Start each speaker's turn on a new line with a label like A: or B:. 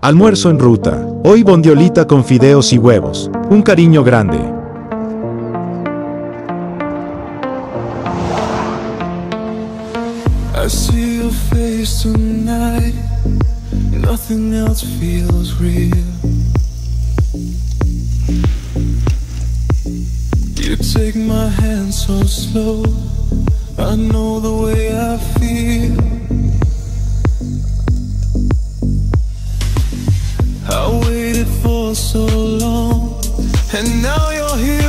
A: Almuerzo en ruta. Hoy bondiolita con fideos y huevos. Un cariño grande.
B: I see your face tonight. Nothing else feels real. You take my hand so slow. I know the way I feel. I waited for so long, and now you're here